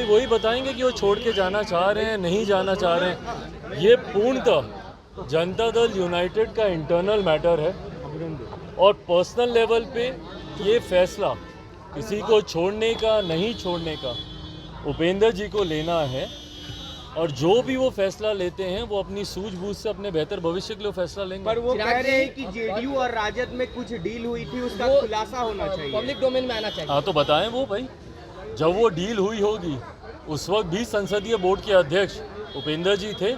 वही बताएंगे कि वो छोड़ के जाना चाह रहे हैं, नहीं जाना चाह रहे हैं। ये पूर्णतः जनता दल यूनाइटेड का इंटरनल मैटर है और पर्सनल लेवल पे ये फैसला किसी को छोड़ने का नहीं छोड़ने का उपेंद्र जी को लेना है। और जो भी वो फैसला लेते हैं वो अपनी सूझबूझ से अपने बेहतर भविष्य के लिए फैसला लेंगे। पर वो कह रहे हैं कि जेडीयू और राजद में कुछ डील हुई थी, उसका खुलासा होना चाहिए, पब्लिक डोमेन में आना चाहिए। हाँ तो बताएं वो भाई, जब वो डील हुई होगी उस वक्त भी संसदीय बोर्ड के अध्यक्ष उपेंद्र जी थे,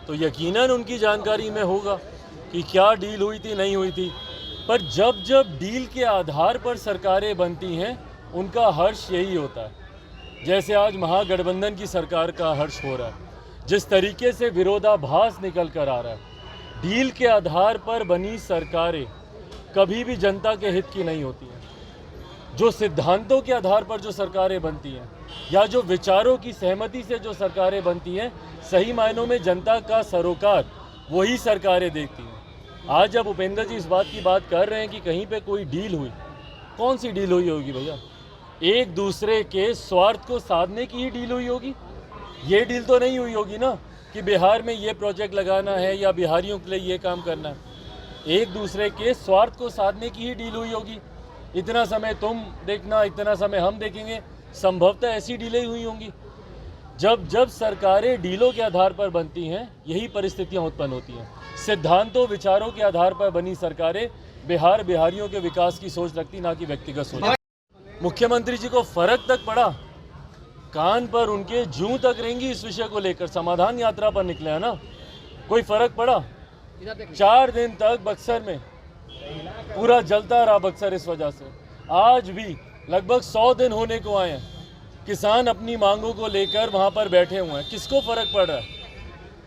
तो यकीनन उनकी जानकारी में होगा कि क्या डील हुई थी नहीं हुई थी। पर जब जब डील के आधार पर सरकारें बनती हैं उनका हर्ष यही होता है। जैसे आज महागठबंधन की सरकार का हर्ष हो रहा है, जिस तरीके से विरोधाभास निकल कर आ रहा है। डील के आधार पर बनी सरकारें कभी भी जनता के हित की नहीं होती हैं। जो सिद्धांतों के आधार पर जो सरकारें बनती हैं या जो विचारों की सहमति से जो सरकारें बनती हैं, सही मायनों में जनता का सरोकार वही सरकारें देखती हैं। आज जब उपेंद्र जी इस बात की बात कर रहे हैं कि कहीं पे कोई डील हुई, कौन सी डील हुई होगी भैया? एक दूसरे के स्वार्थ को साधने की ही डील हुई होगी। ये डील तो नहीं हुई होगी ना कि बिहार में ये प्रोजेक्ट लगाना है या बिहारियों के लिए ये काम करना है। एक दूसरे के स्वार्थ को साधने की ही डील हुई होगी। इतना समय तुम देखना, इतना समय हम देखेंगे, संभवतः ऐसी डीलें हुई होंगी। जब जब सरकारें डीलों के आधार पर बनती हैं यही परिस्थितियां उत्पन्न होती हैं। सिद्धांतों विचारों के आधार पर बनी सरकारें बिहारियों के विकास की सोच रखती, ना कि व्यक्तिगत सोच। मुख्यमंत्री जी को फर्क तक पड़ा? कान पर उनके जूं तक रहेंगी इस विषय को लेकर। समाधान यात्रा पर निकले हैं ना, कोई फर्क पड़ा? 4 दिन तक बक्सर में पूरा जलता रहा बक्सर इस वजह से। आज भी लगभग 100 दिन होने को आए हैं, किसान अपनी मांगों को लेकर वहां पर बैठे हुए हैं। किसको फर्क पड़ रहा है?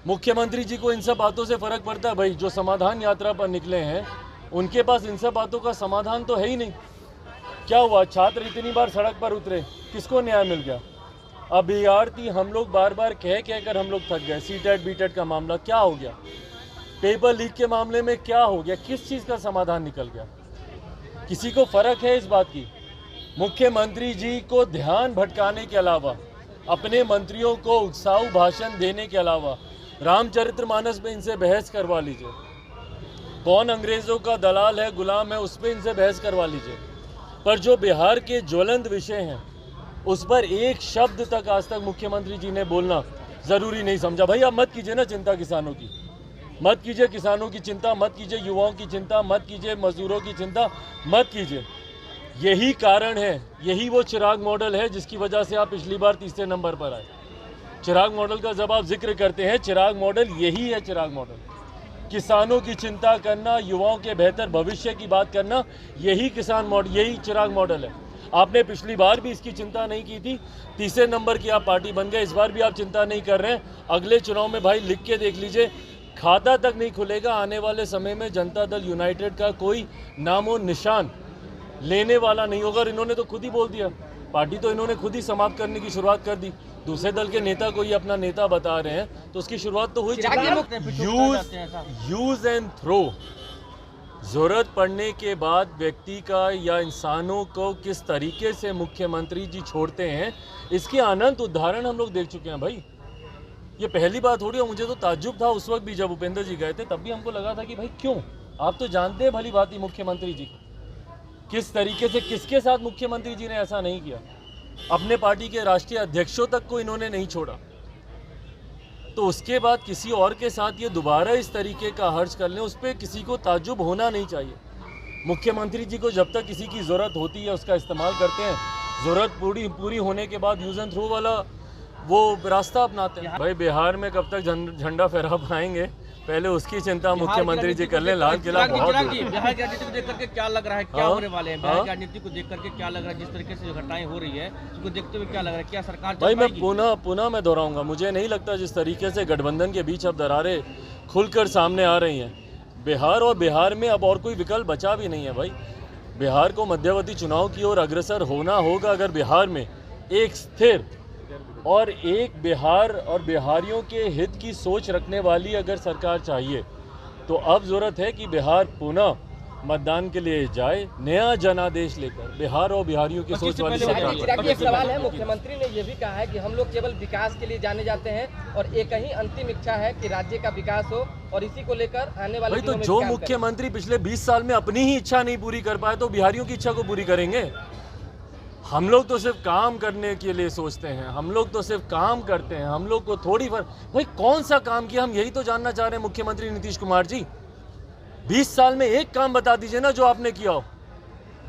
मुख्यमंत्री जी को इन सब बातों से फर्क पड़ता है? भाई जो समाधान यात्रा पर निकले हैं उनके पास इन सब बातों का समाधान तो है ही नहीं। क्या हुआ? छात्र इतनी बार सड़क पर उतरे, किसको न्याय मिल गया? अभ्यर्थी हम लोग बार बार कह कर हम लोग थक गए। सीटेट बीटेट का मामला क्या हो गया? पेपर लीक के मामले में क्या हो गया? किस चीज़ का समाधान निकल गया? किसी को फर्क है इस बात की? मुख्यमंत्री जी को ध्यान भटकाने के अलावा, अपने मंत्रियों को उत्साही भाषण देने के अलावा रामचरितमानस में इनसे बहस करवा लीजिए। कौन अंग्रेजों का दलाल है, गुलाम है, उस पर इनसे बहस करवा लीजिए। पर जो बिहार के ज्वलंत विषय हैं उस पर एक शब्द तक आज तक मुख्यमंत्री जी ने बोलना ज़रूरी नहीं समझा। भाई आप मत कीजिए ना चिंता किसानों की, मत कीजिए किसानों की चिंता, मत कीजिए युवाओं की चिंता, मत कीजिए मजदूरों की चिंता, मत कीजिए। यही कारण है, यही वो चिराग मॉडल है जिसकी वजह से आप पिछली बार तीसरे नंबर पर आए। चिराग मॉडल का जब आप जिक्र करते हैं, चिराग मॉडल यही है। चिराग मॉडल किसानों की चिंता करना, युवाओं के बेहतर भविष्य की बात करना, यही किसान मॉडल, यही चिराग मॉडल है। आपने पिछली बार भी इसकी चिंता नहीं की थी, तीसरे नंबर की आप पार्टी बन गए। इस बार भी आप चिंता नहीं कर रहे हैं। अगले चुनाव में भाई लिख के देख लीजिए, खाता तक नहीं खुलेगा। आने वाले समय में जनता दल यूनाइटेड का कोई नामो निशान लेने वाला नहीं होगा। और इन्होंने तो खुद ही बोल दिया, पार्टी तो इन्होंने खुद ही समाप्त करने की शुरुआत कर दी। दूसरे दल के नेता को ही अपना नेता बता रहे हैं, तो उसकी शुरुआत तो हुई। Use and throw. ज़रूरत पड़ने के बाद व्यक्ति का या इंसानों को किस तरीके से मुख्यमंत्री जी छोड़ते हैं, इसके अनंत उदाहरण हम लोग देख चुके हैं। भाई ये पहली बात हो रही है। मुझे तो ताज्जुब था उस वक्त भी जब उपेंद्र जी गए थे, तब भी हमको लगा था कि भाई क्यों? आप तो जानते हैं भली भांति मुख्यमंत्री जी को, किस तरीके से, किसके साथ मुख्यमंत्री जी ने ऐसा नहीं किया। अपने पार्टी के राष्ट्रीय अध्यक्षों तक को इन्होंने नहीं छोड़ा, तो उसके बाद किसी और के साथ ये दोबारा इस तरीके का हर्ष कर लें, उस पर किसी को ताज्जुब होना नहीं चाहिए। मुख्यमंत्री जी को जब तक किसी की ज़रूरत होती है उसका इस्तेमाल करते हैं, ज़रूरत पूरी होने के बाद यूज़ एंड थ्रो वाला वो रास्ता अपनाते हैं। भाई बिहार में कब तक झंडा फहरा पाएंगे, पहले उसकी चिंता मुख्यमंत्री जी कर लें। लाल किला बहुत बिहार की राजनीति को देख करके क्या लग रहा है, क्या होने वाले हैं? बिहार की राजनीति को देख करके क्या लग रहा है, जिस तरीके से घटनाएं हो रही है उसको देखते हुए क्या लग रहा है, क्या सरकार? भाई मैं पुनः मैं दोहराऊंगा, मुझे नहीं लगता जिस तरीके से गठबंधन के बीच अब दरारें खुलकर सामने आ रही हैं, बिहार में अब और कोई विकल्प बचा भी नहीं है। भाई बिहार को मध्यवर्ती चुनाव की ओर अग्रसर होना होगा। अगर बिहार में एक स्थिर और एक बिहार और बिहारियों के हित की सोच रखने वाली अगर सरकार चाहिए, तो अब ज़रूरत है कि बिहार पुनः मतदान के लिए जाए, नया जनादेश लेकर, बिहार और बिहारियों की सोच वाली सरकार। चिराग, एक सवाल है, मुख्यमंत्री ने ये भी कहा है कि हम लोग केवल विकास के लिए जाने जाते हैं और एक ही अंतिम इच्छा है कि राज्य का विकास हो और इसी को लेकर आने वाले भाई तो दिनों में जो विकास मुख्यमंत्री पिछले 20 साल में अपनी ही इच्छा नहीं पूरी कर पाए तो बिहारियों की इच्छा को पूरी करेंगे? हम लोग तो सिर्फ काम करने के लिए सोचते हैं, हम लोग तो सिर्फ काम करते हैं, हम लोग को थोड़ी भाई कौन सा काम किया, हम यही तो जानना चाह रहे हैं मुख्यमंत्री नीतीश कुमार जी। 20 साल में एक काम बता दीजिए ना जो आपने किया हो।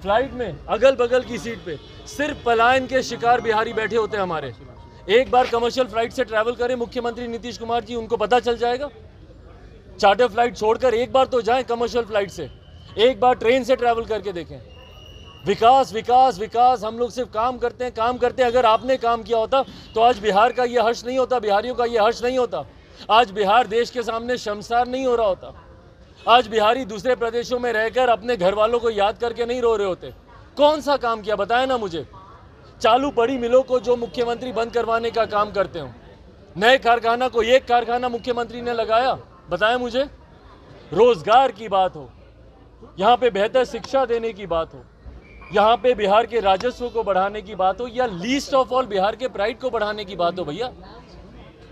फ्लाइट में अगल बगल की सीट पे सिर्फ पलायन के शिकार बिहारी बैठे होते हैं हमारे। एक बार कमर्शियल फ्लाइट से ट्रैवल करें मुख्यमंत्री नीतीश कुमार जी, उनको पता चल जाएगा। चार्टर फ्लाइट छोड़कर एक बार तो जाएं कमर्शियल फ्लाइट से, एक बार ट्रेन से ट्रैवल करके देखें। विकास विकास विकास, हम लोग सिर्फ काम करते हैं, काम करते हैं। अगर आपने काम किया होता तो आज बिहार का ये हर्ष नहीं होता, बिहारियों का ये हर्ष नहीं होता। आज बिहार देश के सामने शर्मसार नहीं हो रहा होता। आज बिहारी दूसरे प्रदेशों में रहकर अपने घर वालों को याद करके नहीं रो रहे होते। कौन सा काम किया बताया ना मुझे। चालू पड़ी मिलों को जो मुख्यमंत्री बंद करवाने का काम करते हो, नए कारखाना को एक कारखाना मुख्यमंत्री ने लगाया, बताया मुझे। रोजगार की बात हो, यहाँ पे बेहतर शिक्षा देने की बात हो, यहाँ पे बिहार के राजस्व को बढ़ाने की बात हो, या लीस्ट ऑफ ऑल बिहार के प्राइड को बढ़ाने की बात हो। भैया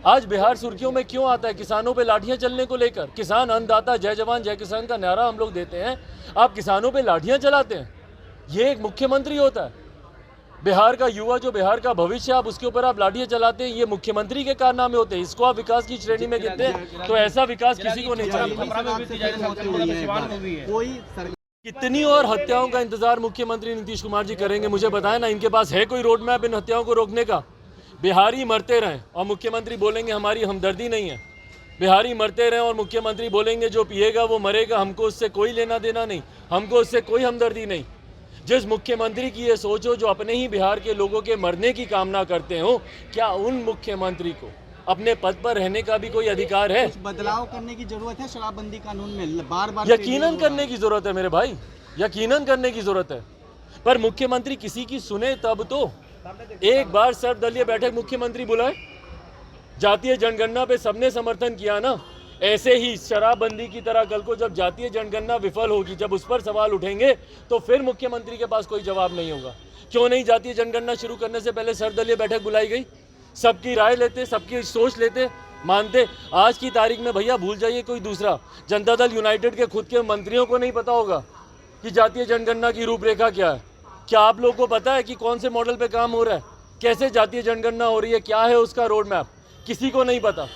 आज बिहार सुर्खियों में क्यों आता है? किसानों पे लाठियां चलने को लेकर। किसान अन्नदाता जय जवान जय किसान का नारा हम लोग देते हैं, आप किसानों पे लाठियां चलाते हैं। ये एक मुख्यमंत्री होता है? बिहार का युवा जो बिहार का भविष्य, आप उसके ऊपर आप लाठियां चलाते हैं, ये मुख्यमंत्री के कारनामे होते हैं। इसको आप विकास की श्रेणी में गिनते हैं? तो ऐसा विकास किसी को नहीं चाहिए। कितनी और हत्याओं का इंतजार मुख्यमंत्री नीतीश कुमार जी करेंगे? मुझे बताएं ना, इनके पास है कोई रोड मैप इन हत्याओं को रोकने का? बिहारी मरते रहें और मुख्यमंत्री बोलेंगे हमारी हमदर्दी नहीं है। बिहारी मरते रहें और मुख्यमंत्री बोलेंगे जो पिएगा वो मरेगा, हमको उससे कोई लेना देना नहीं, हमको उससे कोई हमदर्दी नहीं। जिस मुख्यमंत्री की ये सोच हो, जो अपने ही बिहार के लोगों के मरने की कामना करते हो, क्या उन मुख्यमंत्री को अपने पद पर रहने का भी कोई अधिकार है? कुछ बदलाव करने की जरूरत है शराबबंदी कानून में, बार बार यकीनन करने की जरूरत है मेरे भाई, यकीनन करने की जरूरत है। पर मुख्यमंत्री किसी की सुने तब तो। एक बार सर्वदलीय बैठक मुख्यमंत्री बुलाए, जातीय जनगणना पे सबने समर्थन किया ना। ऐसे ही शराबबंदी की तरह कल को जब जातीय जनगणना विफल होगी, जब उस पर सवाल उठेंगे, तो फिर मुख्यमंत्री के पास कोई जवाब नहीं होगा। क्यों नहीं जातीय जनगणना शुरू करने से पहले सर्वदलीय बैठक बुलाई गई? सबकी राय लेते, सबकी सोच लेते, मानते। आज की तारीख में भैया भूल जाइए कोई दूसरा, जनता दल यूनाइटेड के खुद के मंत्रियों को नहीं पता होगा कि जातीय जनगणना की रूपरेखा क्या है। क्या आप लोगों को पता है कि कौन से मॉडल पे काम हो रहा है, कैसे जातीय जनगणना हो रही है, क्या है उसका रोड मैप? किसी को नहीं पता,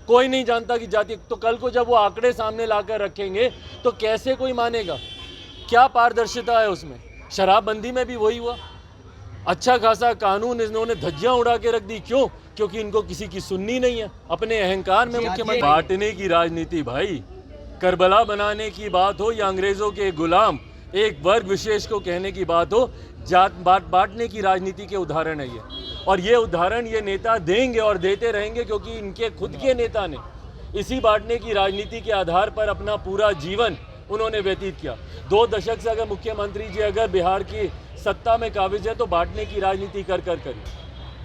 कोई नहीं जानता कि जातीय। तो कल को जब वो आंकड़े सामने लाकर रखेंगे तो कैसे कोई मानेगा? क्या पारदर्शिता है उसमें? शराबबंदी में भी वही हुआ। अच्छा खासा कानून इन्होंने धज्जियां उड़ा के रख दी। क्यों? क्योंकि इनको किसी की सुननी नहीं है, अपने अहंकार में मुख्यमंत्री। बांटने की राजनीति भाई, करबला बनाने की बात हो या अंग्रेजों के गुलाम एक वर्ग विशेष को कहने की बात हो, जात बांटने की राजनीति के उदाहरण है ये। और ये उदाहरण ये नेता देंगे और देते रहेंगे, क्योंकि इनके खुद के नेता ने इसी बांटने की राजनीति के आधार पर अपना पूरा जीवन उन्होंने व्यतीत किया। 2 दशक से अगर मुख्यमंत्री जी अगर बिहार की सत्ता में काबिज है तो बांटने की राजनीति कर करी।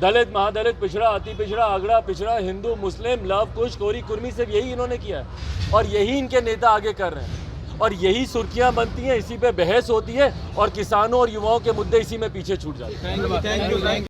दलित, महादलित, पिछड़ा, अति पिछड़ा, आगड़ा, पिछड़ा, हिंदू, मुस्लिम, लव कुश, कोरी, कुर्मी, सिर्फ यही इन्होंने किया है और यही इनके नेता आगे कर रहे हैं। और यही सुर्खियां बनती हैं, इसी पे बहस होती है और किसानों और युवाओं के मुद्दे इसी में पीछे छूट जाते हैं। Thank you.